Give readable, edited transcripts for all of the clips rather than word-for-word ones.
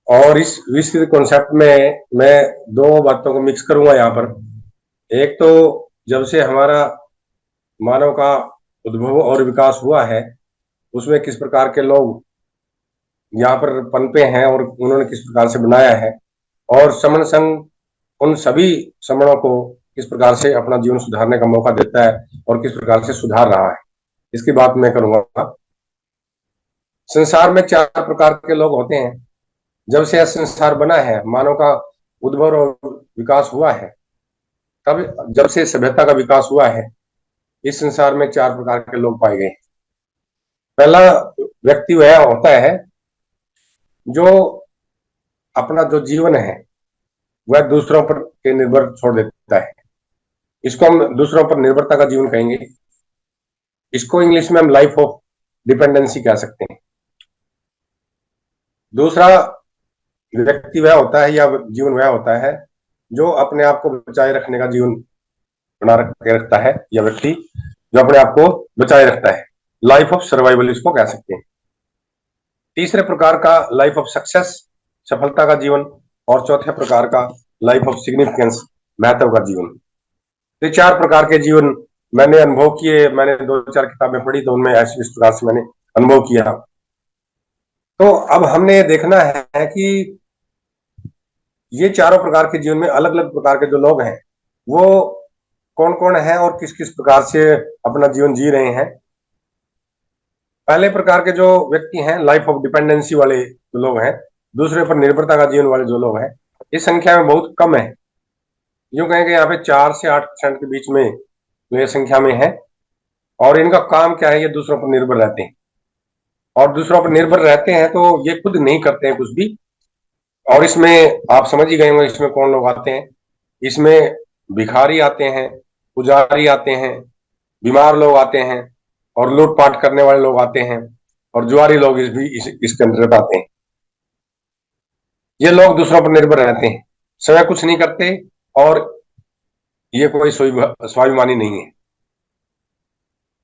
और इस विस्तृत कॉन्सेप्ट में मैं दो बातों को मिक्स करूंगा यहाँ पर। एक तो जब से हमारा मानव का उद्भव और विकास हुआ है, उसमें किस प्रकार के लोग यहाँ पर पनपे हैं और उन्होंने किस प्रकार से बनाया है, और समण संघ उन सभी समणों को किस प्रकार से अपना जीवन सुधारने का मौका देता है और किस प्रकार से सुधार रहा है, इसकी बात मैं करूंगा। संसार में चार प्रकार के लोग होते हैं। जब से यह संसार बना है, मानव का उद्भव और विकास हुआ है, तब जब से सभ्यता का विकास हुआ है, इस संसार में चार प्रकार के लोग पाए गए। पहला व्यक्ति वह होता है जो अपना जो जीवन है वह दूसरों पर के निर्भर छोड़ देता है। इसको हम दूसरों पर निर्भरता का जीवन कहेंगे। इसको इंग्लिश में हम लाइफ ऑफ डिपेंडेंसी कह सकते हैं। दूसरा व्यक्ति वह होता है या जीवन वह होता है जो अपने आप को बचाए रखने का जीवन बना के रखता है, या व्यक्ति जो अपने आप को बचाए रखता है, लाइफ ऑफ सर्वाइवल इसको कह सकते हैं। तीसरे प्रकार का लाइफ ऑफ सक्सेस, सफलता का जीवन, और चौथे प्रकार का लाइफ ऑफ सिग्निफिकेंस, महत्व का जीवन। ये चार प्रकार के जीवन मैंने अनुभव किए। मैंने दो चार किताबें पढ़ी तो उनमें ऐसे इस प्रकार से मैंने अनुभव किया। तो अब हमने ये देखना है कि ये चारों प्रकार के जीवन में अलग अलग प्रकार के जो लोग हैं वो कौन कौन है और किस किस प्रकार से अपना जीवन जी रहे हैं। पहले प्रकार के जो व्यक्ति हैं, लाइफ ऑफ डिपेंडेंसी वाले जो लोग हैं, दूसरे पर निर्भरता का जीवन वाले जो लोग हैं, इस संख्या में बहुत कम है। यूं कहें कि यहाँ पे 4 से 8% के बीच में ये संख्या में है। और इनका काम क्या है, ये दूसरों पर निर्भर रहते हैं। और दूसरों पर निर्भर रहते हैं तो ये खुद नहीं करते हैं कुछ भी। और इसमें आप समझ ही गए होंगे इसमें कौन लोग आते हैं। इसमें भिखारी आते हैं, पुजारी आते हैं, बीमार लोग आते हैं, और लूटपाट करने वाले लोग आते हैं, और जुआरी लोग इसके अंतर्गत आते हैं। ये लोग दूसरों पर निर्भर रहते हैं, स्वयं कुछ नहीं करते, और ये कोई स्वाभिमानी नहीं है,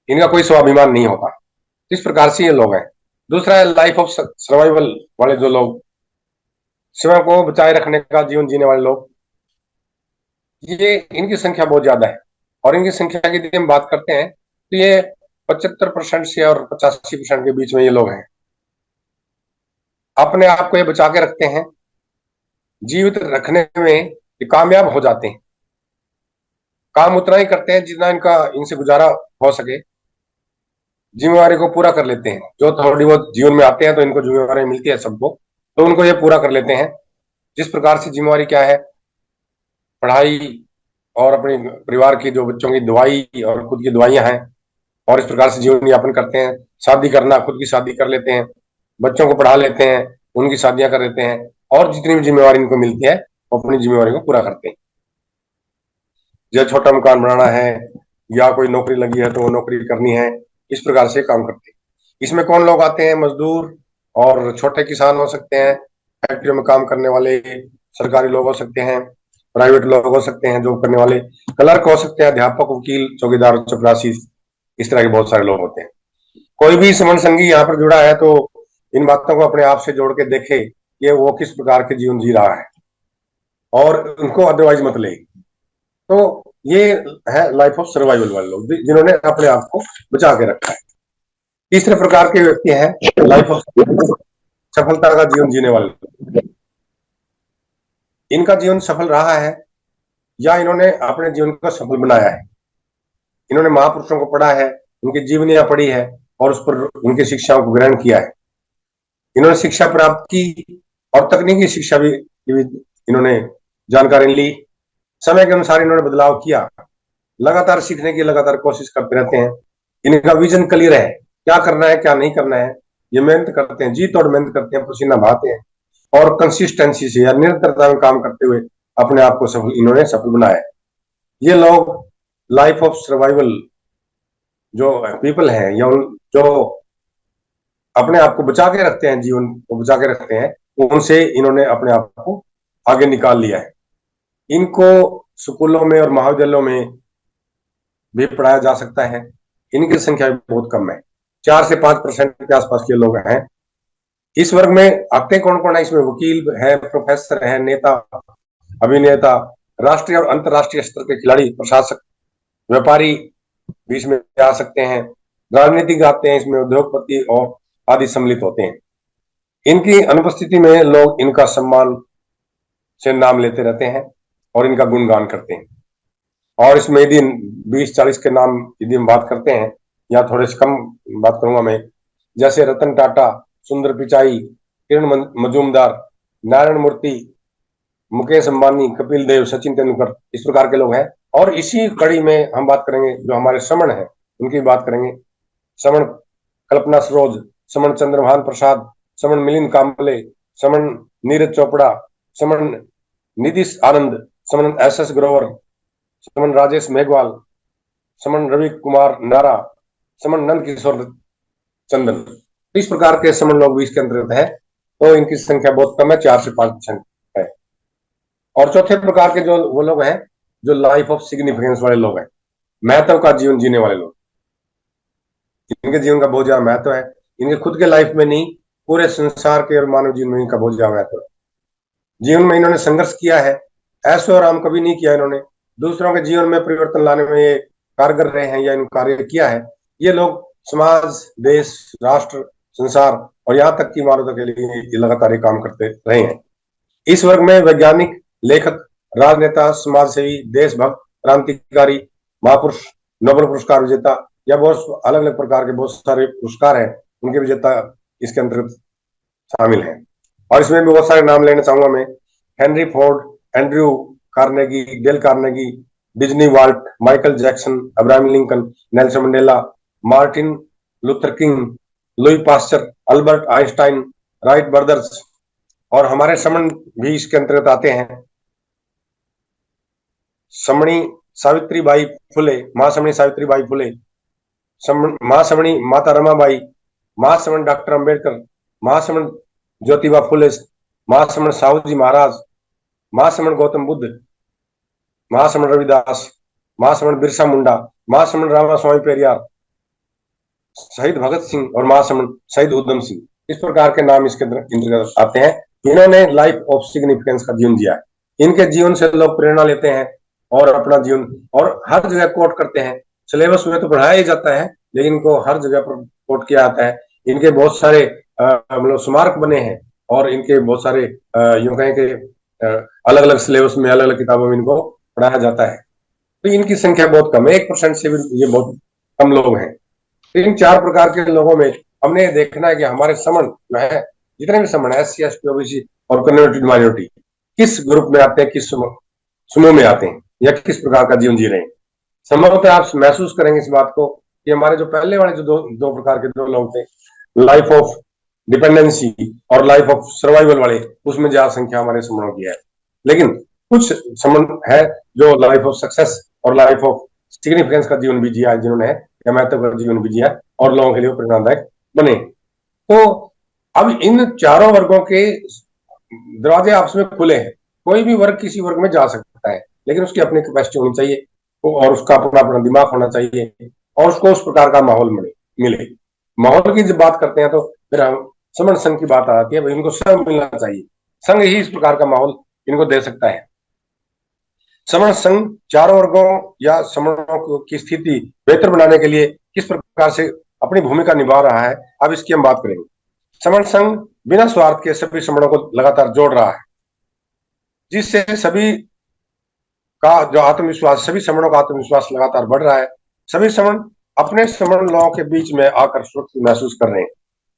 इनका कोई स्वाभिमान नहीं होता। इस प्रकार से ये लोग हैं। दूसरा है लाइफ ऑफ सर्वाइवल वाले जो लोग, स्वयं को बचाए रखने का जीवन जीने वाले लोग। ये इनकी संख्या बहुत ज्यादा है। और इनकी संख्या की यदि हम बात करते हैं तो ये 75% से और 85% के बीच में ये लोग हैं। अपने आप को ये बचा के रखते हैं, जीवित रखने में ये कामयाब हो जाते हैं। काम उतना ही करते हैं जितना इनसे गुजारा हो सके, जिम्मेवारी को पूरा कर लेते हैं। जो थोड़ी बहुत जीवन में आते हैं तो इनको जिम्मेवारी मिलती है सबको, तो उनको ये पूरा कर लेते हैं। जिस प्रकार से जिम्मेवारी क्या है, पढ़ाई और अपने परिवार की जो बच्चों की दवाई और खुद की दवाइयां हैं, और इस प्रकार से जीवन यापन करते हैं। शादी करना, खुद की शादी कर लेते हैं, बच्चों को पढ़ा लेते हैं, उनकी शादियां कर लेते हैं, और जितनी भी जिम्मेवारी इनको मिलती है वो अपनी जिम्मेवारी को पूरा करते हैं। जैसे छोटा मकान बनाना है या कोई नौकरी लगी है तो वो नौकरी करनी है, इस प्रकार से काम करते हैं। इसमें कौन लोग आते हैं, मजदूर और छोटे किसान हो सकते हैं, फैक्ट्रियों में काम करने वाले सरकारी लोग हो सकते हैं, प्राइवेट लोग हो सकते हैं जॉब करने वाले, क्लर्क हो सकते हैं, अध्यापक, वकील, चौकीदार, चपरासी, इस तरह के बहुत सारे लोग होते हैं। कोई भी समण संगी यहाँ पर जुड़ा है तो इन बातों को अपने आप से जोड़ के देखे कि वो किस प्रकार के जीवन जी रहा है, और उनको अदरवाइज मत ले। तो ये है लाइफ ऑफ सर्वाइवल वाले लोग जिन्होंने अपने आप को बचा के रखा है। तीसरे प्रकार के व्यक्ति हैं लाइफ ऑफ सफलता का जीवन जीने वाले लोग। इनका जीवन सफल रहा है या इन्होंने अपने जीवन को सफल बनाया है। इन्होंने महापुरुषों को पढ़ा है, उनकी जीवनियां पढ़ी है, और उस पर उनकी शिक्षाओं को ग्रहण किया है। इन्होंने शिक्षा प्राप्त की और तकनीकी शिक्षा भी इन्होंने जानकारी ली। समय के अनुसार इन्होंने बदलाव किया, लगातार सीखने की लगातार कोशिश करते रहते हैं। इनका विजन क्लियर है, क्या करना है क्या नहीं करना है। ये मेहनत करते हैं, जी तोड़ मेहनत करते हैं, पसीना बहाते हैं, और कंसिस्टेंसी से या निरंतरता में काम करते हुए अपने आप को इन्होंने सफल बनाया है। ये लोग लाइफ ऑफ सर्वाइवल जो पीपल हैं, या जो अपने आप को बचा के रखते हैं, जीवन को बचा के रखते हैं, उनसे इन्होंने अपने आप को आगे निकाल लिया है। इनको स्कूलों में और महाविद्यालयों में भी पढ़ाया जा सकता है। इनकी संख्या भी बहुत कम है, 4 से 5% के आसपास के लोग हैं इस वर्ग में आते कौन कौन है? इसमें वकील है, प्रोफेसर है, नेता, अभिनेता, राष्ट्रीय और अंतर्राष्ट्रीय स्तर के खिलाड़ी, प्रशासक, व्यापारी भी इसमें आ सकते हैं, राजनीतिक आते हैं इसमें, उद्योगपति और आदि सम्मिलित होते हैं। इनकी अनुपस्थिति में लोग इनका सम्मान से नाम लेते रहते हैं और इनका गुणगान करते हैं। और इसमें यदि 20-40 के नाम यदि हम बात करते हैं, या थोड़े से कम बात करूंगा मैं, जैसे रतन टाटा, सुंदर पिचाई, किरण मजूमदार, नारायण मूर्ति, मुकेश अंबानी, कपिल देव, सचिन तेंदुलकर, इस प्रकार के लोग हैं। और इसी कड़ी में हम बात करेंगे जो हमारे समण है, उनकी बात करेंगे। समण कल्पना सरोज, समण चंद्रभान प्रसाद, समण मिलिंद कांबले, समण नीरज चोपड़ा, समण नीतीश आनंद, समण एस ग्रोवर, समन राजेश मेघवाल, समन रवि कुमार नारा, समन नंद किशोर चंदन, इस प्रकार के समन लोग भी इसके अंतर्गत है। तो इनकी संख्या बहुत कम है, 4 से 5% है। और चौथे प्रकार के जो वो लोग हैं जो लाइफ ऑफ सिग्निफिकेंस वाले लोग हैं, महत्व का जीवन जीने वाले लोग, इनके जीवन का बहुत ज्यादा महत्व है। इनके खुद के लाइफ में नहीं, पूरे संसार के और मानव जीवन में इनका बहुत ज्यादा महत्व है। जीवन में इन्होंने संघर्ष किया है, ऐशो आराम कभी नहीं किया इन्होंने, दूसरों के जीवन में परिवर्तन लाने में ये कारगर रहे हैं या इन्होंने कार्य किया है। ये लोग समाज, देश, राष्ट्र, संसार और यहाँ तक की मानवता के लिए लगातार काम करते रहे हैं। इस वर्ग में वैज्ञानिक, लेखक, राजनेता, समाजसेवी, देशभक्त, क्रांतिकारी, महापुरुष, नोबेल पुरस्कार विजेता या बहुत अलग अलग प्रकार के बहुत सारे पुरस्कार हैं, उनके विजेता इसके अंतर्गत शामिल हैं। और इसमें भी बहुत सारे नाम लेना चाहूंगा मैं। Henry Ford, Andrew Carnegie, Dale Carnegie, Disney Walt, Michael Jackson, Abraham Lincoln, Nelson Mandela, Martin Luther King, Louis Pasteur, Albert Einstein, Wright brothers. और हमारे समण भी इसके अंतर्गत आते हैं। समणी सावित्रीबाई फुले, महासमणी सावित्रीबाई फुले, महासमणी माता रमाबाई, महासमण डॉक्टर अंबेडकर, महासमण ज्योतिबा फुले, महासमण साहू जी महाराज, महासमण गौतम बुद्ध, महासमण रविदास, महासमण बिरसा मुंडा, महासमण रामास्वामी पेरियार, शहीद भगत सिंह और महासमण शहीद उधम सिंह, इस प्रकार के नाम इसके अंतर्गत आते हैं। इन्होंने लाइफ ऑफ सिग्निफिकेंस का जीवन जिया है। इनके जीवन से लोग प्रेरणा लेते हैं और अपना जीवन और हर जगह कोट करते हैं। सिलेबस में तो पढ़ाया ही जाता है, लेकिन इनको हर जगह पर कोट किया जाता है। इनके बहुत सारे मतलब स्मारक बने हैं और इनके बहुत सारे यूं कहें कि अलग अलग सिलेबस में, अलग अलग किताबों में इनको पढ़ाया जाता है। तो इनकी संख्या बहुत कम है, 1% से भी ये बहुत कम लोग हैं। तो इन 4 प्रकार के लोगों में हमने देखना है कि हमारे समण जो है, जितने भी समण है, SC, ST, OBC और कन्वर्टेड माइनॉरिटी, किस ग्रुप में आते हैं, किस समूह में आते हैं या किस प्रकार का जीवन जी रहे हैं। संभवतः आप महसूस करेंगे इस बात को कि हमारे जो पहले वाले जो दो प्रकार के 2 लोग थे, लाइफ ऑफ डिपेंडेंसी और लाइफ ऑफ सर्वाइवल वाले, उसमें ज्यादा संख्या हमारे समूहों की है। लेकिन कुछ समूह है जो लाइफ ऑफ सक्सेस और लाइफ ऑफ सिग्निफिकेंस का जीवन भी जिया है, जिन्होंने या महत्व का जीवन भी जिया और लोगों के लिए प्रेरणादायक बने। तो अब इन चारों वर्गों के दरवाजे आपस में खुले हैं। कोई भी वर्ग किसी वर्ग में जा सकता है, लेकिन उसकी अपनी कैपेसिटी होनी चाहिए और उसका अपना अपना दिमाग होना चाहिए और उसको उस प्रकार का माहौल मिले। माहौल की जब बात करते हैं तो फिर हम समण संघ की बात आती है। इनको संघ मिलना चाहिए, संघ ही इस प्रकार का माहौल इनको दे सकता है। समण संघ चारों वर्गों या समणों की स्थिति बेहतर बनाने के लिए किस प्रकार से अपनी भूमिका निभा रहा है, अब इसकी हम बात करेंगे। समण संघ बिना स्वार्थ के सभी समणों को लगातार जोड़ रहा है, जिससे सभी का जो आत्मविश्वास, सभी समणों का आत्मविश्वास लगातार बढ़ रहा है। सभी समण अपने समण लोगों के बीच में आकर सुरक्षित महसूस कर रहे हैं।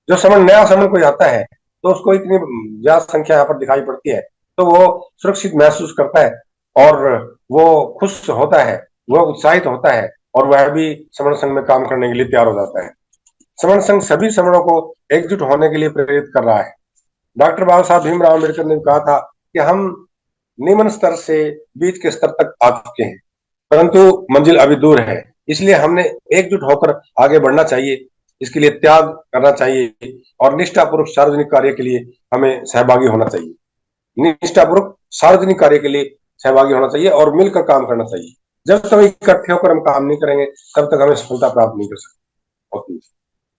जो समण नया समण कोई आता है तो उसको इतनी ज्यादा संख्या यहाँ पर दिखाई पड़ती है, तो वो सुरक्षित महसूस करता है और वो खुश होता है, वो उत्साहित होता है और वह भी समण संघ में काम करने के लिए तैयार हो जाता है। समण संघ सभी समणों को एकजुट होने के लिए प्रेरित कर रहा है। डॉक्टर बाबा साहब भीमराव अम्बेडकर ने कहा था कि हम निम्न स्तर से बीच के स्तर तक आ चुके हैं, परंतु मंजिल अभी दूर है, इसलिए हमने एकजुट होकर आगे बढ़ना चाहिए। इसके लिए त्याग करना चाहिए और निष्ठापूर्वक सार्वजनिक कार्य के लिए हमें सहभागी होना चाहिए। निष्ठापूर्वक सार्वजनिक कार्य के लिए सहभागी होना चाहिए और मिलकर काम करना चाहिए। जब तक इकट्ठे होकर हम काम नहीं करेंगे, तब तक हमें सफलता प्राप्त नहीं कर सकते।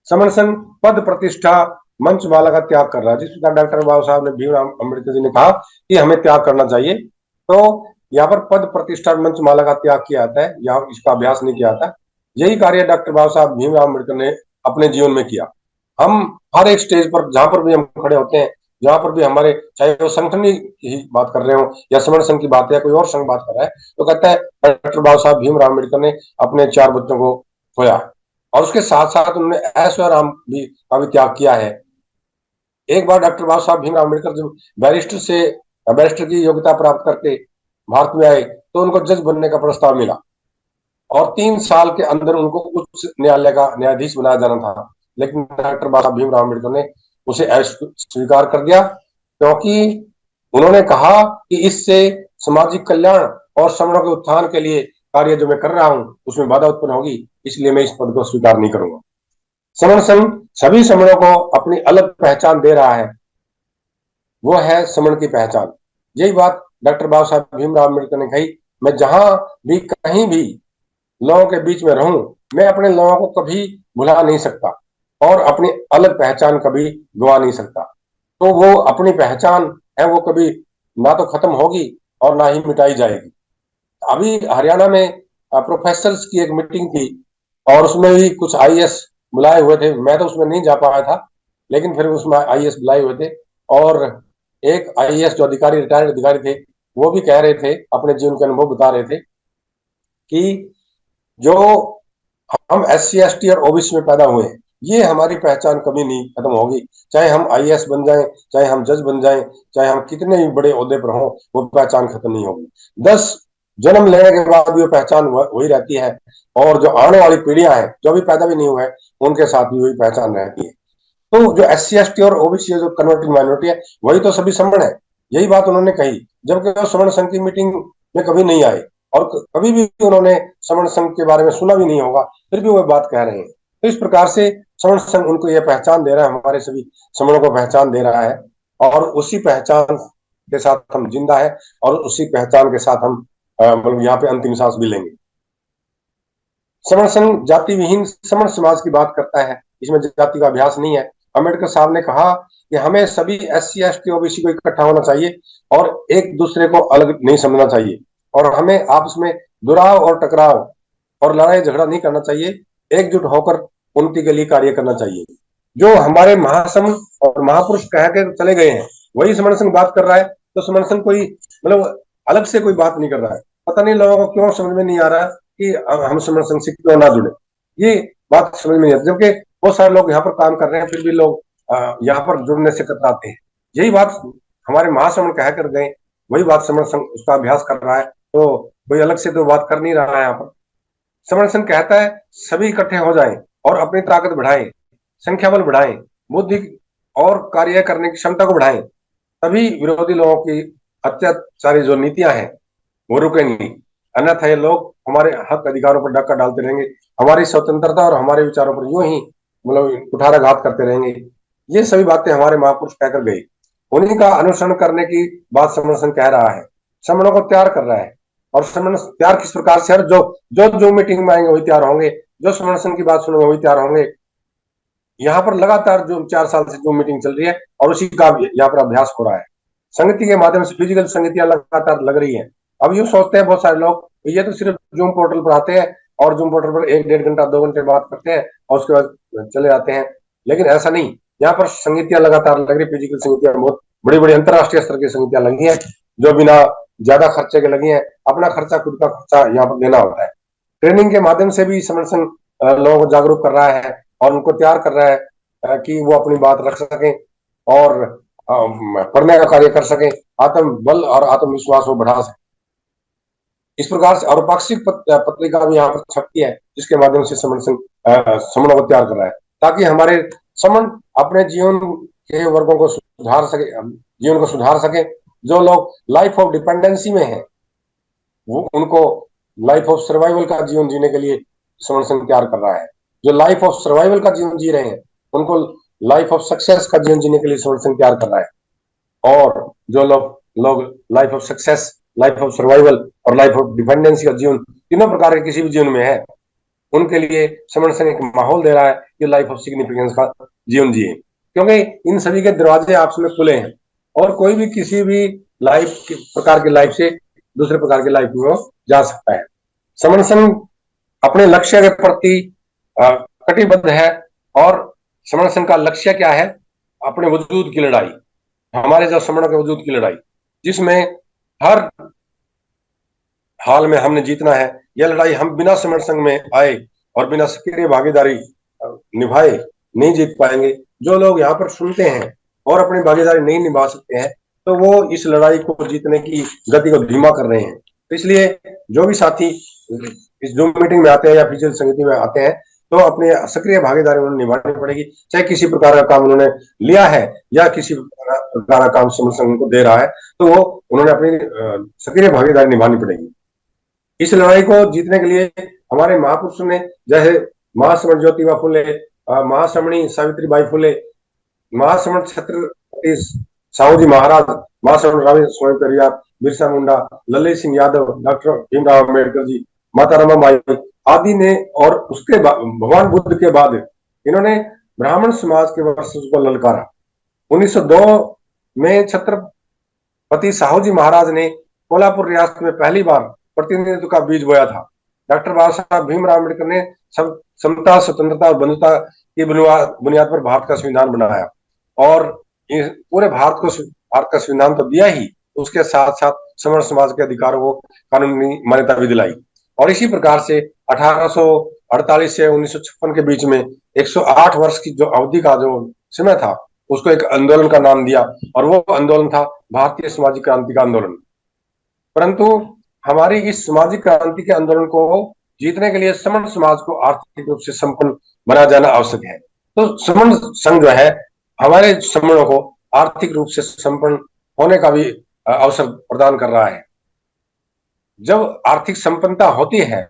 समण संघ पद प्रतिष्ठा मंचमाला का त्याग कर रहा है। जिस प्रकार डॉक्टर बाबा साहब ने भीमराव अम्बेडकर जी ने कहा कि हमें त्याग करना चाहिए, तो यहाँ पर पद प्रतिष्ठा मंचमाला का त्याग किया जाता है, यहाँ इसका अभ्यास नहीं किया जाता। यही कार्य डॉक्टर बाबा साहब भीमराव अम्बेडकर ने अपने जीवन में किया। हम हर एक स्टेज पर जहां पर भी हम खड़े होते हैं, जहां पर भी हमारे, चाहे वो संगठन की बात कर रहे हो या समण संघ की बात है या कोई और संघ बात कर रहा है, तो कहता है डॉक्टर बाबा साहब भीमराव अम्बेडकर ने अपने 4 बच्चों को खोया, और उसके साथ साथ उन्होंने ऐश्वर्य आराम भी का भी त्याग किया है। एक बार डॉक्टर बाबा साहब भीमराव अम्बेडकर जब बैरिस्टर की योग्यता प्राप्त करके भारत में आए, तो उनको जज बनने का प्रस्ताव मिला, और 3 साल के अंदर उनको उच्च न्यायालय का न्यायाधीश बनाया जाना था। लेकिन डॉक्टर बाबा साहब भीमराव अम्बेडकर ने उसे अस्वीकार कर दिया, क्योंकि उन्होंने कहा कि इससे सामाजिक कल्याण और समणों के उत्थान के लिए कार्य जो मैं कर रहा हूं उसमें बाधा उत्पन्न होगी, इसलिए मैं इस पद को स्वीकार नहीं करूंगा। समण संघ सभी समणों को अपनी अलग पहचान दे रहा है, वो है समण की पहचान। यही बात डॉक्टर बाबा साहब भीमराव अम्बेडकर ने कही, मैं जहां भी कहीं भी लोगों के बीच में रहूं, मैं अपने लोगों को कभी भुला नहीं सकता और अपनी अलग पहचान कभी गवा नहीं सकता। तो वो अपनी पहचान है, वो कभी ना तो खत्म होगी और ना ही मिटाई जाएगी। अभी हरियाणा में प्रोफेसर्स की एक मीटिंग थी, और उसमें भी कुछ आईएएस बुलाए हुए थे। मैं तो उसमें नहीं जा पाया था, लेकिन फिर उसमें आईएएस बुलाए हुए थे, और एक आईएएस जो अधिकारी, रिटायर्ड अधिकारी थे, वो भी कह रहे थे, अपने जीवन के अनुभव बता रहे थे कि जो हम SC ST और ओबीसी में पैदा हुए हैं, ये हमारी पहचान कभी नहीं खत्म होगी। चाहे हम आईएएस बन जाएं, चाहे हम जज बन जाएं, चाहे हम कितने भी बड़े ओहदे पर हों, वो पहचान खत्म नहीं होगी। 10 जन्म लेने के बाद भी वो पहचान वही रहती है, और जो आने वाली पीढ़ियां हैं, जो भी पैदा भी नहीं हुए, उनके साथ भी वही पहचान रहती है। तो जो SC ST और ओबीसी जो कन्वर्टेड माइनॉरिटी है, वही तो सभी समण है। यही बात उन्होंने कही, जबकि वो समण संघ की मीटिंग में कभी नहीं आए, और कभी भी उन्होंने समण संघ के बारे में सुना भी नहीं होगा, फिर भी वो बात कह रहे हैं। तो इस प्रकार से समण संघ उनको यह पहचान दे रहा है, हमारे सभी समणों को पहचान दे रहा है, और उसी पहचान के साथ हम जिंदा है, और उसी पहचान के साथ हम मतलब यहाँ पे अंतिम सांस भी लेंगे। समण संघ जाति विहीन समण समाज की बात करता है, इसमें जाति का अभ्यास नहीं है। अम्बेडकर साहब ने कहा कि हमें सभी SC ST ओबीसी को इकट्ठा होना चाहिए, और एक दूसरे को अलग नहीं समझना चाहिए, और हमें आपस में दुराव और टकराव और लड़ाई झगड़ा नहीं करना चाहिए, एकजुट होकर उन्नति के लिए कार्य करना चाहिए। जो हमारे महासंघ और महापुरुष कह के चले गए हैं, वही समण संघ बात कर रहा है। तो समण संघ कोई मतलब अलग से कोई बात नहीं कर रहा है। पता नहीं लोगों को क्यों समझ में नहीं आ रहा कि हम समण संघ से क्यों ना जुड़े, ये बात समझ में नहीं आती। जबकि बहुत सारे लोग यहाँ पर काम कर रहे हैं, फिर भी लोग यहाँ पर जुड़ने से कतराते हैं। यही बात हमारे महासमण कह कर गए, वही बात समण संघ उसका अभ्यास कर रहा है, तो कोई अलग से तो बात कर नहीं रहा है यहाँ पर। समण संघ कहता है सभी इकट्ठे हो जाएं और अपनी ताकत बढ़ाएं, संख्या बल बढ़ाएं, बुद्धि और कार्य करने की क्षमता को बढ़ाएं, तभी विरोधी लोगों की अत्याचारी जो नीतियां हैं वो रुकेंगी। अन्यथा ये लोग हमारे हक अधिकारों पर डाका डालते रहेंगे, हमारी स्वतंत्रता और हमारे विचारों पर यूं ही मतलब कुठाराघात करते रहेंगे। ये सभी बातें हमारे महापुरुष कहकर गए, उन्हीं का अनुसरण करने की बात समण संघ कह रहा है, समणों को तैयार कर रहा है। और समण तैयार किस प्रकार से, जो जो जो मीटिंग में आएंगे वही तैयार होंगे, जो समण संघ की बात सुनेंगे वही तैयार होंगे। यहाँ पर लगातार जो 4 साल से जो मीटिंग चल रही है, और उसी का यहाँ पर अभ्यास हो रहा है। संगति के माध्यम से फिजिकल संगतियां लगातार लग रही है। अब यूं सोचते हैं बहुत सारे लोग, ये तो सिर्फ जूम पोर्टल पर आते हैं और जूम पोर्टल पर 1 1.5 घंटा 2 घंटे बात करते हैं और उसके बाद चले जाते हैं, लेकिन ऐसा नहीं। यहाँ पर संगतियां लगातार लग रही, फिजिकल संगतियां बहुत बड़ी बड़ी अंतरराष्ट्रीय स्तर की संगतियां लगी हैं, जो बिना ज्यादा खर्चे के लगी हैं। अपना खर्चा खुद का खर्चा यहाँ पर देना होता है। ट्रेनिंग के माध्यम से भी समण संघ लोगों को जागरूक कर रहा है और उनको तैयार कर रहा है कि वो अपनी बात रख सकें और पढ़ने का कार्य कर सकें, आत्म बल और आत्मविश्वास को बढ़ा सकें। इस प्रकार से और पाक्षिक पत्रिका भी यहाँ पर छपती है, जिसके माध्यम से समण संघ समणों को तैयार कर रहा है, ताकि हमारे समण अपने जीवन के वर्गों को सुधार सके, जीवन को सुधार सके। जो लोग लाइफ ऑफ डिपेंडेंसी में है, वो उनको लाइफ ऑफ सर्वाइवल का जीवन जीने के लिए समण संघ तैयार कर रहा है। जो लाइफ ऑफ सर्वाइवल का जीवन जी रहे हैं, उनको लाइफ ऑफ सक्सेस का जीवन जीने के लिए समण संघ तैयार कर रहा है। और जो लोग लोग life of success, life of survival और लाइफ ऑफ डिपेंडेंसी का जीवन, तीनों प्रकार के किसी भी जीवन में है, उनके लिए समण संघ एक माहौल दे रहा है कि लाइफ ऑफ सिग्निफिकेंस का जीवन जिए। क्योंकि इन सभी के दरवाजे आपस में खुले हैं और कोई भी किसी भी प्रकार की लाइफ से दूसरे प्रकार की लाइफ में वो जा सकता है। समण संघ अपने लक्ष्य के प्रति कटिबद्ध है और समण संघ का लक्ष्य क्या है? अपने वजूद की लड़ाई, हमारे जो समण के वजूद की लड़ाई, जिसमें हर हाल में हमने जीतना है। यह लड़ाई हम बिना समण संघ में आए और बिना सक्रिय भागीदारी निभाए नहीं जीत पाएंगे। जो लोग यहाँ पर सुनते हैं और अपनी भागीदारी नहीं निभा सकते हैं, तो वो इस लड़ाई को जीतने की गति को धीमा कर रहे हैं। तो इसलिए जो भी साथी इस जूम मीटिंग में आते हैं या फिजिकल समिति में आते हैं, तो अपनी सक्रिय भागीदारी उन्हें निभानी पड़ेगी, चाहे किसी प्रकार का काम उन्होंने लिया है या किसी प्रकार का काम समण संघ को दे रहा है, तो वो उन्होंने अपनी सक्रिय भागीदारी निभानी पड़ेगी। इस लड़ाई को जीतने के लिए हमारे महापुरुषों ने, जैसे महासमण ज्योतिबा फुले, महासमणी सावित्रीबाई फुले, महासमण छत्रपति साहू जी महाराज, महासमण रावी स्वामी परिवार, बिरसा मुंडा, ललित सिंह यादव, डॉक्टर भीमराव अम्बेडकर जी, माता रमाबाई आदि ने, और उसके भगवान बुद्ध के बाद इन्होंने ब्राह्मण समाज के वर्चस्व को ललकारा। 1902 में छत्रपति साहू जी महाराज ने कोल्हापुर रियासत में पहली बार प्रतिनिधित्व का बीज बोया था। डॉक्टर बाबा साहब भीमराव अम्बेडकर ने समता, स्वतंत्रता और बंधुता की बुनियाद पर भारत का संविधान बनाया और पूरे भारत का संविधान तो दिया ही, उसके साथ साथ समण समाज के अधिकारों को कानूनी मान्यता भी दिलाई। और इसी प्रकार से 1848 से 1956 के बीच में 108 वर्ष की जो अवधि का जो समय था, उसको एक आंदोलन का नाम दिया और वो आंदोलन था भारतीय सामाजिक क्रांति का आंदोलन। परंतु हमारी इस सामाजिक क्रांति के आंदोलन को जीतने के लिए समण समाज को आर्थिक रूप से संपन्न बना जाना आवश्यक है। तो समण संघ जो है हमारे समणों को आर्थिक रूप से संपन्न होने का भी अवसर प्रदान कर रहा है। जब आर्थिक संपन्नता होती है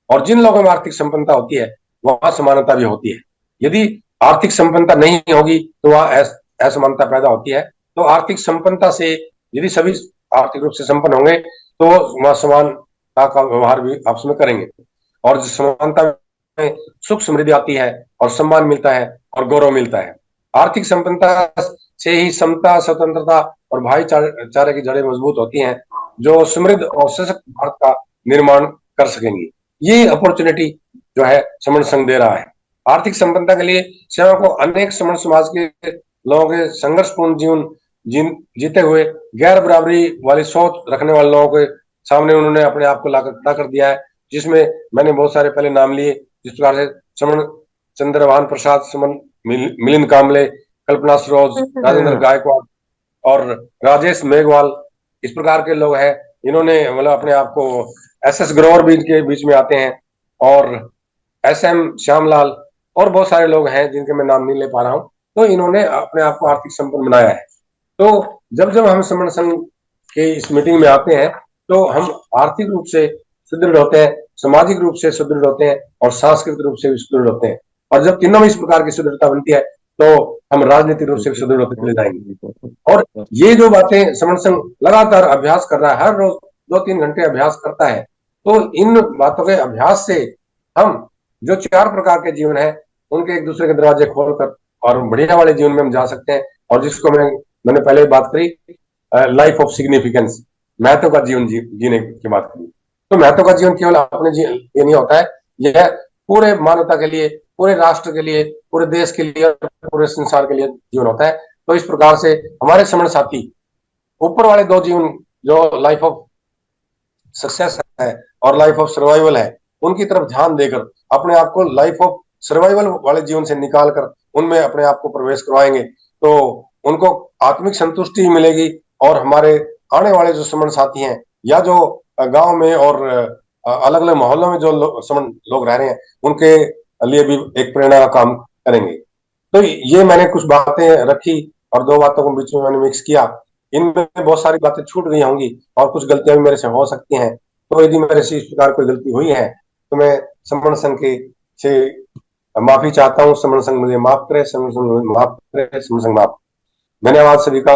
और जिन लोगों में आर्थिक संपन्नता होती है, वहां समानता भी होती है। यदि आर्थिक संपन्नता नहीं होगी तो वहां असमानता पैदा होती है। तो आर्थिक संपन्नता से यदि सभी आर्थिक रूप से संपन्न होंगे तो वहां समानता का व्यवहार भी आपस में करेंगे और समानता में सुख समृद्धि आती है और सम्मान मिलता है और गौरव मिलता है। आर्थिक संपन्नता से ही समता, स्वतंत्रता और भाईचारे की जड़ें मजबूत होती हैं, जो समृद्ध और सशक्त भारत का निर्माण कर सकेंगी। ये अपॉर्चुनिटी जो है समण संघ दे रहा है। आर्थिक संपन्नता के लिए सेवा को अनेक समण समाज के लोगों के संघर्षपूर्ण जीवन जीते हुए गैर बराबरी वाली सोच रखने वाले लोगों के सामने उन्होंने अपने आप को लाकर खड़ा कर दिया है, जिसमें मैंने बहुत सारे पहले नाम लिए, जिस प्रकार से समण चंद्रभान प्रसाद, समन मिलिंद कामले, कल्पना सरोज, राजेंद्र गायकवाड़ और राजेश मेघवाल, इस प्रकार के लोग हैं। इन्होंने मतलब अपने आप को एस ग्रोवर भी इनके बीच में आते हैं और SM श्यामलाल और बहुत सारे लोग हैं जिनके मैं नाम नहीं ले पा रहा हूं। तो इन्होंने अपने आप को आर्थिक संपन्न बनाया है। तो जब जब हम समण संघ के इस मीटिंग में आते हैं तो हम आर्थिक रूप से सुदृढ़ होते हैं, सामाजिक रूप से सुदृढ़ होते हैं और सांस्कृतिक रूप से भी सुदृढ़ होते हैं। और जब तीनों में इस प्रकार की सुदृढ़ता बनती है तो हम राजनीतिक रूप से सुदृढ़ होते चले जाएंगे। और ये जो बातें समण संघ लगातार अभ्यास कर रहा है, हर रोज 2-3 घंटे अभ्यास करता है। तो इन बातों के अभ्यास से हम जो 4 प्रकार के जीवन है उनके एक दूसरे के दरवाजे खोलकर और बढ़िया वाले जीवन में हम जा सकते हैं। और जिसको मैंने पहले बात करी, लाइफ ऑफ सिग्निफिकेंस, महत्व का जीवन जीने की बात करी। तो महत्व का जीवन केवल अपने ये नहीं होता है, यह पूरे मानवता के लिए, पूरे राष्ट्र के लिए, पूरे देश के लिए, पूरे संसार के लिए जीवन होता है। तो इस प्रकार से हमारे समण साथी ऊपर वाले 2 जीवन जो लाइफ ऑफ सक्सेस है और लाइफ ऑफ सर्वाइवल है, उनकी तरफ ध्यान देकर अपने आप को लाइफ ऑफ सर्वाइवल वाले जीवन से निकालकर उनमें अपने आप को प्रवेश करवाएंगे तो उनको आत्मिक संतुष्टि मिलेगी। और हमारे आने वाले जो समण साथी हैं या जो गांव में और अलग अलग मोहल्लों में जो समण लोग रह रहे हैं, उनके लिए भी एक प्रेरणा का काम करेंगे। तो ये मैंने कुछ बातें रखी और 2 बातों को बीच में मैंने मिक्स किया। इनमें बहुत सारी बातें छूट गई होंगी और कुछ गलतियां भी मेरे से हो सकती हैं। तो यदि मेरे से इस प्रकार कोई गलती हुई है तो मैं समण संघ के से माफी चाहता हूँ। समण संघ मुझे माफ करे, समण संघ माफ करे, समण संघ माफ। धन्यवाद सभी का।